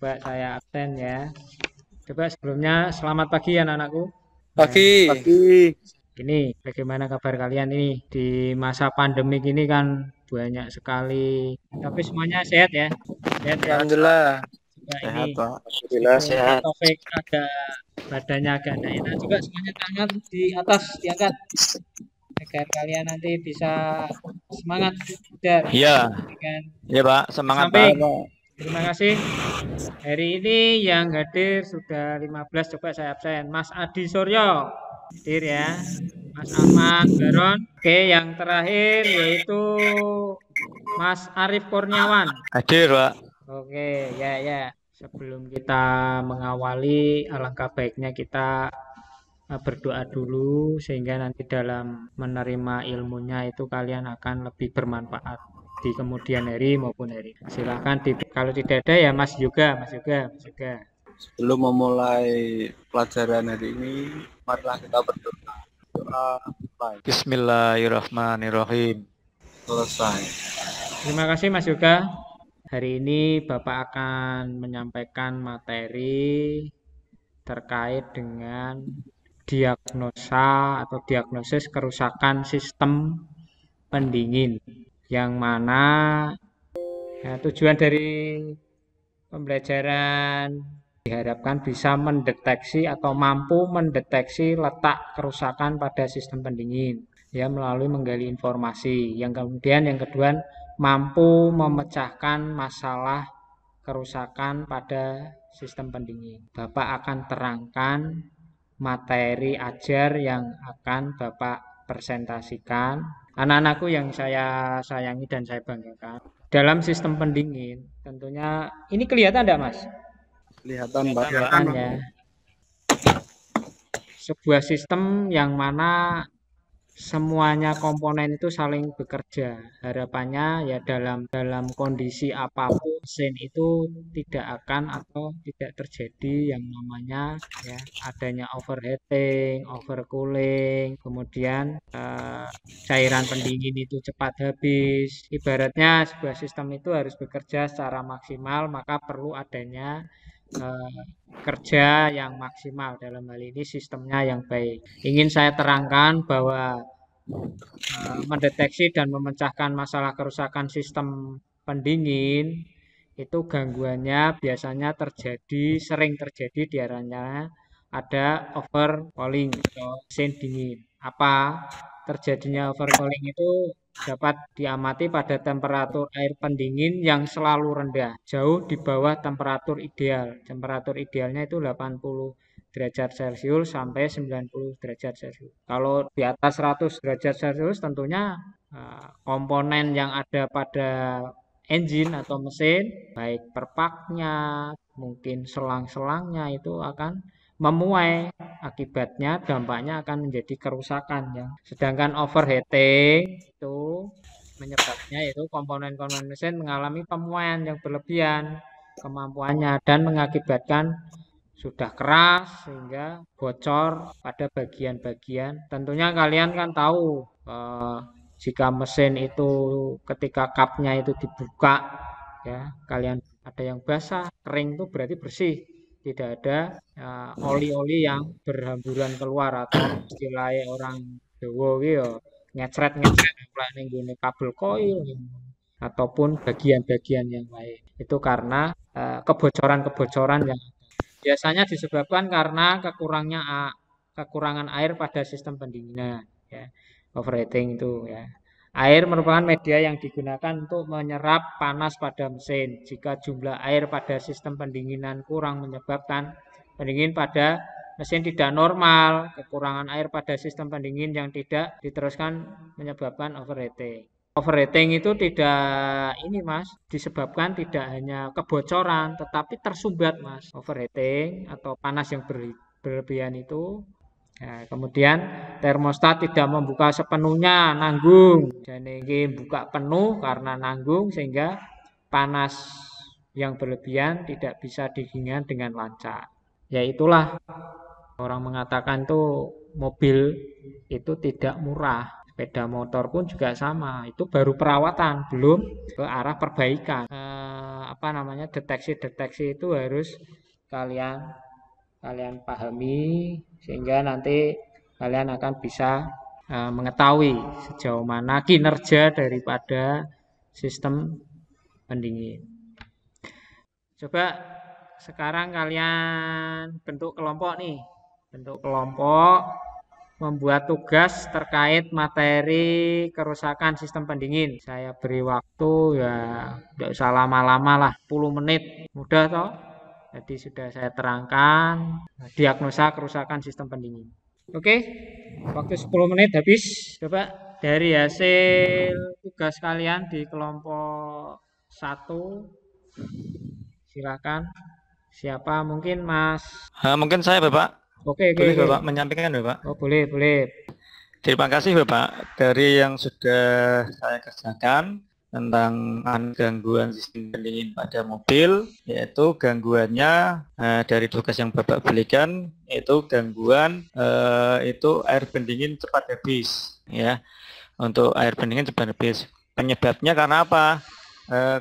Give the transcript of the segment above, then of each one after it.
Coba saya absen ya. Coba sebelumnya selamat pagi anak-anakku. Nah, Pagi. ini bagaimana kabar kalian ini di masa pandemik ini kan banyak sekali. Tapi semuanya sehat ya. Sehat ya. Alhamdulillah Juga ini sehat, Pak. Alhamdulillah meskipun Pak sehat. Taufik agak badannya agak tidak enak juga semuanya tangan di atas diangkat agar kalian nanti bisa semangat belajar Iya, dengan iya Pak, di semangat Pak. samping. Terima kasih. Hari ini yang hadir sudah 15, coba saya absen. Mas Adi Suryo hadir ya. Mas Ahmad Baron. Oke, yang terakhir yaitu Mas Arief Kurniawan. Hadir Pak. Oke, ya ya. Sebelum kita mengawali, alangkah baiknya kita berdoa dulu sehingga nanti dalam menerima ilmunya itu kalian akan lebih bermanfaat di kemudian hari maupun hari. Silahkan kalau tidak ada ya Mas Yoga, Mas Yoga, Mas Yoga. Sebelum memulai pelajaran hari ini, marilah kita berdoa. Doa baik. Bismillahirrahmanirrahim. Selesai. Terima kasih Mas Yoga. Hari ini Bapak akan menyampaikan materi terkait dengan diagnosa atau diagnosis kerusakan sistem pendingin yang mana ya, tujuan dari pembelajaran diharapkan bisa mendeteksi atau mampu mendeteksi letak kerusakan pada sistem pendingin ya melalui menggali informasi. Yang kemudian yang kedua mampu memecahkan masalah kerusakan pada sistem pendingin. Bapak akan terangkan materi ajar yang akan Bapak presentasikan. Anak-anakku yang saya sayangi dan saya banggakan. Dalam sistem pendingin, tentunya ini kelihatan enggak, Mas? Kelihatan Pak. Kelihatan ya. Sebuah sistem yang mana semuanya komponen itu saling bekerja. Harapannya ya dalam kondisi apapun mesin itu tidak akan atau tidak terjadi yang namanya ya adanya overheating, overcooling, kemudian cairan pendingin itu cepat habis. Ibaratnya sebuah sistem itu harus bekerja secara maksimal, maka perlu adanya kerja yang maksimal dalam hal ini sistemnya yang baik. Ingin saya terangkan bahwa mendeteksi dan memecahkan masalah kerusakan sistem pendingin itu gangguannya biasanya sering terjadi diantaranya ada overcooling atau mesin dingin. Apa terjadinya overcooling itu dapat diamati pada temperatur air pendingin yang selalu rendah, jauh di bawah temperatur ideal. Temperatur idealnya itu 80 derajat Celcius sampai 90 derajat Celcius. Kalau di atas 100 derajat Celcius tentunya komponen yang ada pada engine atau mesin, baik perpaknya, mungkin selang-selangnya itu akan memuai. Akibatnya dampaknya akan menjadi kerusakan ya. Sedangkan overheating itu menyebabnya yaitu komponen-komponen mesin mengalami pemuaian yang berlebihan kemampuannya dan mengakibatkan sudah keras sehingga bocor pada bagian-bagian. Tentunya kalian kan tahu jika mesin itu ketika kapnya itu dibuka ya kalian ada yang basah, kering itu berarti bersih. Tidak ada oli-oli yang berhamburan keluar atau istilahnya orang Jawa ya ngecret-ngecret ning gone kabel koil ataupun bagian-bagian yang lain. Itu karena kebocoran-kebocoran yang biasanya disebabkan karena kekurangan air pada sistem pendinginan ya. Overheating itu ya. Air merupakan media yang digunakan untuk menyerap panas pada mesin. Jika jumlah air pada sistem pendinginan kurang menyebabkan pendingin pada mesin tidak normal. Kekurangan air pada sistem pendingin yang tidak diteruskan menyebabkan overheating. Overheating itu tidak ini Mas, disebabkan tidak hanya kebocoran tetapi tersumbat Mas. Overheating atau panas yang berlebihan itu. Nah, kemudian termostat tidak membuka sepenuhnya, nanggung. Jadi ini buka penuh karena nanggung sehingga panas yang berlebihan tidak bisa didingin dengan lancar. Ya itulah orang mengatakan tuh mobil itu tidak murah. Sepeda motor pun juga sama. Itu baru perawatan, belum ke arah perbaikan. deteksi-deteksi itu harus kalian pahami sehingga nanti kalian akan bisa mengetahui sejauh mana kinerja daripada sistem pendingin. Coba sekarang kalian bentuk kelompok nih. Bentuk kelompok, membuat tugas terkait materi kerusakan sistem pendingin. Saya beri waktu ya tidak usah lama-lama lah, 10 menit. Mudah toh? Jadi sudah saya terangkan diagnosa kerusakan sistem pendingin. Oke, waktu 10 menit habis. Coba dari hasil tugas kalian di kelompok 1, silakan. Siapa mungkin Mas? Mungkin saya Bapak. Oke. Boleh Bapak menyampaikan Bapak? Oh boleh. Terima kasih Bapak dari yang sudah saya kerjakan tentang gangguan sistem pendingin pada mobil, yaitu gangguannya dari tugas yang Bapak berikan, yaitu gangguan itu air pendingin cepat habis, ya. Untuk air pendingin cepat habis. Penyebabnya karena apa?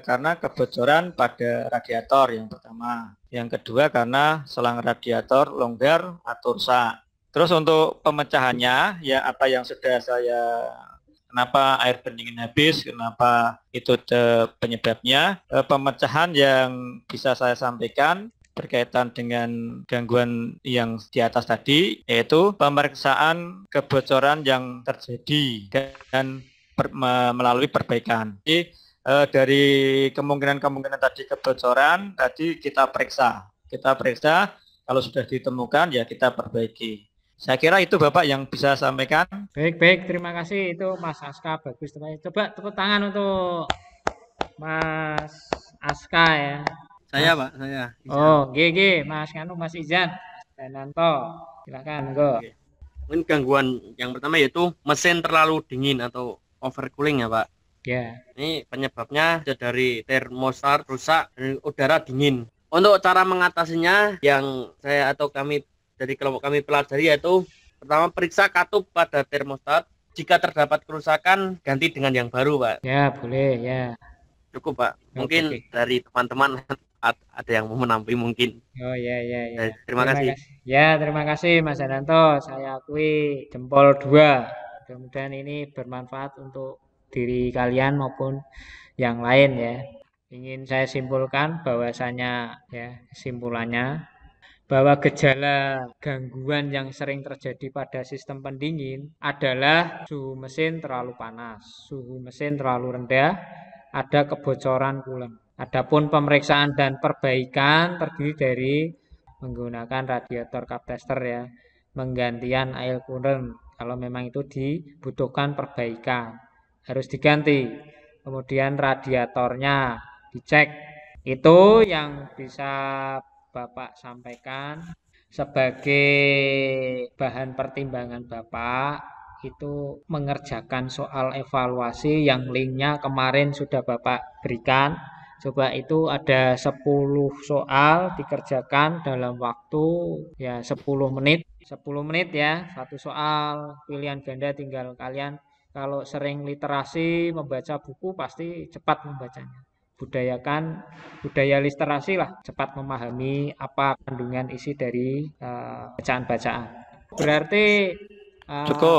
Karena kebocoran pada radiator yang pertama. Yang kedua karena selang radiator longgar atau rusak. Terus untuk pemecahannya, ya apa yang sudah saya, kenapa air pendingin habis, kenapa itu penyebabnya, pemecahan yang bisa saya sampaikan berkaitan dengan gangguan yang di atas tadi, yaitu pemeriksaan kebocoran yang terjadi dan melalui perbaikan. Jadi dari kemungkinan tadi kebocoran, tadi kita periksa, kalau sudah ditemukan ya kita perbaiki. Saya kira itu Bapak yang bisa sampaikan. Baik, terima kasih. Itu Mas Aska, bagus. Coba tepuk tangan untuk Mas Aska ya. Saya Pak, saya. Oh, GG, Mas Izan Dananto. Silakan, go. Mungkin gangguan yang pertama yaitu mesin terlalu dingin atau overcooling ya Pak. Ya. Ini penyebabnya dari termostat rusak dan udara dingin. Untuk cara mengatasinya yang saya atau kami dari kelompok kami pelajari yaitu pertama periksa katup pada termostat. Jika terdapat kerusakan ganti dengan yang baru Pak. Ya boleh ya. Cukup Pak. Mungkin dari teman-teman ada yang mau menambahi mungkin. Oh ya. Terima kasih. Ya terima kasih Mas Dananto. Saya akui jempol 2. Mudah-mudahan ini bermanfaat untuk diri kalian maupun yang lain ya. Ingin saya simpulkan bahwasanya ya simpulannya bahwa gejala gangguan yang sering terjadi pada sistem pendingin adalah suhu mesin terlalu panas, suhu mesin terlalu rendah, ada kebocoran coolant. Adapun pemeriksaan dan perbaikan terdiri dari menggunakan radiator cup tester ya, menggantian air coolant kalau memang itu dibutuhkan perbaikan, harus diganti. Kemudian radiatornya dicek. Itu yang bisa Bapak sampaikan sebagai bahan pertimbangan Bapak itu mengerjakan soal evaluasi yang linknya kemarin sudah Bapak berikan. Coba itu ada 10 soal dikerjakan dalam waktu ya 10 menit. 10 menit ya, satu soal pilihan ganda tinggal kalian kalau sering literasi membaca buku pasti cepat membacanya. Budayakan budaya literasi lah, cepat memahami apa kandungan isi dari bacaan-bacaan. Berarti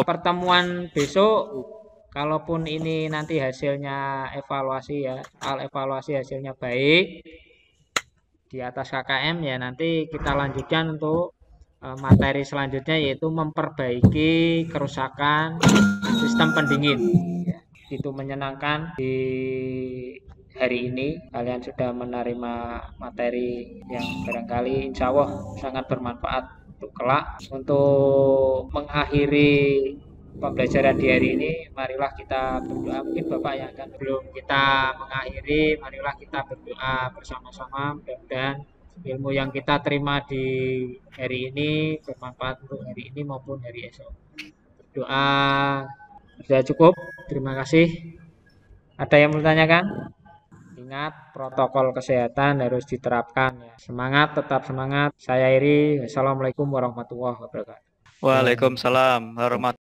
pertemuan besok, kalaupun ini nanti hasilnya evaluasi ya, soal evaluasi hasilnya baik di atas KKM ya, nanti kita lanjutkan untuk materi selanjutnya yaitu memperbaiki kerusakan sistem pendingin. Ya, itu menyenangkan di hari ini kalian sudah menerima materi yang barangkali insya Allah sangat bermanfaat untuk kelak. Untuk mengakhiri pembelajaran di hari ini, marilah kita berdoa. Mungkin Bapak yang akan belum kita mengakhiri, marilah kita berdoa bersama-sama. Mudah-mudahan ilmu yang kita terima di hari ini bermanfaat untuk hari ini maupun hari esok. Berdoa sudah cukup. Terima kasih. Ada yang mau ditanyakan? Ingat, protokol kesehatan harus diterapkan ya. Semangat, tetap semangat. Saya Iri. Assalamualaikum warahmatullahi wabarakatuh. Waalaikumsalam warahmatullahi wabarakatuh.